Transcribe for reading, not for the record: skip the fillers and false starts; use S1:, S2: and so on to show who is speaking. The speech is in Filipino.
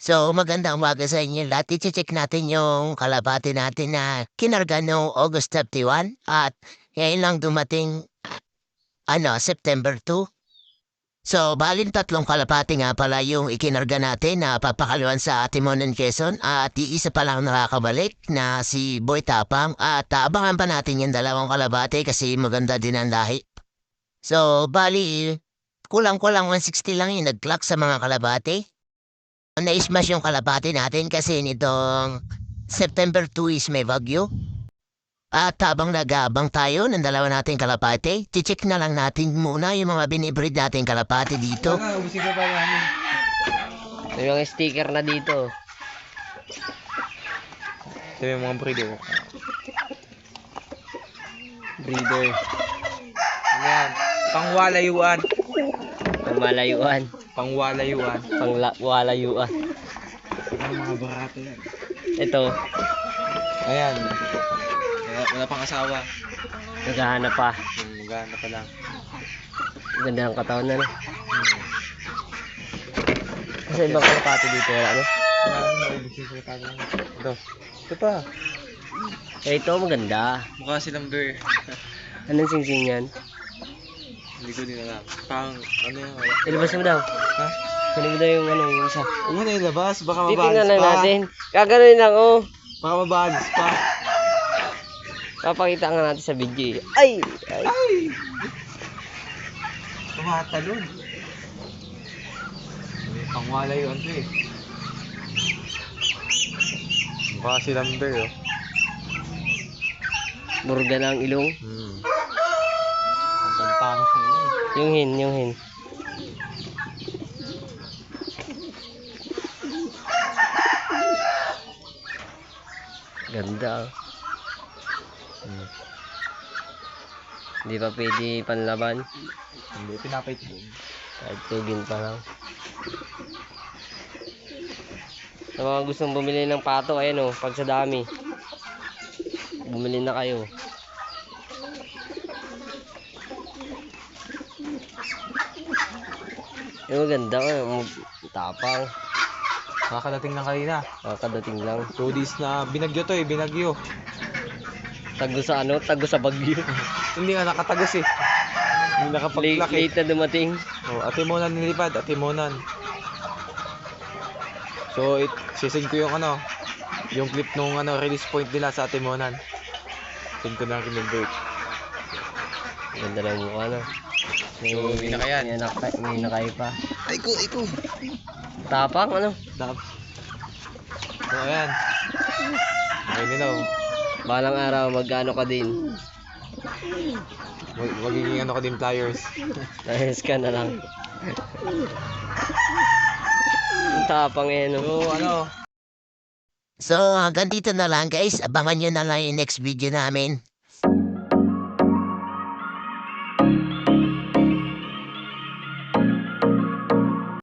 S1: So, magandang umaga sa inyo lahat. I-check natin yung kalapati natin na kinarga noong August 31 at ngayon lang dumating September 2. So, balin tatlong kalapati nga pala yung ikinarga natin na papakaluan sa Timonan Quezon at iisa pa lang nakakabalik na si Boy Tapang at abangan pa natin yung dalawang kalapati kasi maganda din ang lahi. So, kulang-kulang 160 lang yung nag-clock sa mga kalapati. Na-smash yung kalapati natin kasi nitong September 2 is may bagyo. At habang nag-aabang tayo ng dalawa nating kalapati, check na lang natin muna yung mga binibreed nating kalapati dito.
S2: Ubusin ko pa namin.
S3: May mga sticker na dito.
S2: Ito yung mga breeder.
S3: Breeder.
S2: Ano yan? Pangwalayuan.
S3: Pangmalayuan.
S2: Pangwalayuan.
S3: Pangwalayuan.
S2: Ang mga barato yan.
S3: Ito,
S2: Ayan. Wala pang asawa.
S3: naghahanap pa.
S2: Maganda pa lang.
S3: Ganda ng katawan na. Kasi ibang kalapati dito. Ano?
S2: Ubusin ko pa lang. Ito pa.
S3: Eh, ito maganda.
S2: Mukha silang bear.
S3: Anong singsing yan?
S2: Hindi ko din alam. Pang, ano yan?
S3: Ilabas mo daw.
S2: Ha?
S3: Kunin mo daw yung yung isa.
S2: Huwag mo na ilabas. Baka
S3: Titingnan
S2: mabalis
S3: lang
S2: pa.
S3: natin. Gaganoin lang, oh.
S2: Baka mabalis pa.
S3: Papakita nga natin sa video. Ay! Ay!
S2: Ay! Tumatalon. Pangwalayuan to eh. Mukha silang bear oh.
S3: Burga na ang ilong.
S2: Ang pantangos na yun.
S3: Yung hin. Ganda. Hindi pa pwede panlaban.
S2: Hindi, pinapait din.
S3: Kahit tugin pa lang. Sa mga gustong bumili ng pato, ayan o, pag sa dami. Bumili na kayo. Yung maganda ko, tapang.
S2: Nakakadating lang kanina.
S3: Kadating lang.
S2: 2 days na binagyo to eh, binagyo.
S3: Tago sa ano? Tago sa bagyo.
S2: Hindi nga nakatagos eh. Hindi nakapag-lock eh.
S3: Late na dumating.
S2: Oh, Atimonan nilipad, Atimonan. So, sisig ko yung yung clip nung release point nila sa Atimonan. Send ko na rin yung break.
S3: Ganda lang yung mukha, no?
S2: So, may nakayan.
S3: May nakay pa.
S2: Ay ko.
S3: Tapang, ano?
S2: So, ayan. Okay nila oh.
S3: Balang araw, mag-ano ka din.
S2: Magiging ka din flyers.
S3: Ayos ka na lang. Ang tapang eh, no?
S2: So,
S1: So, hanggang dito na lang guys. Abangan nyo na lang yung next video namin.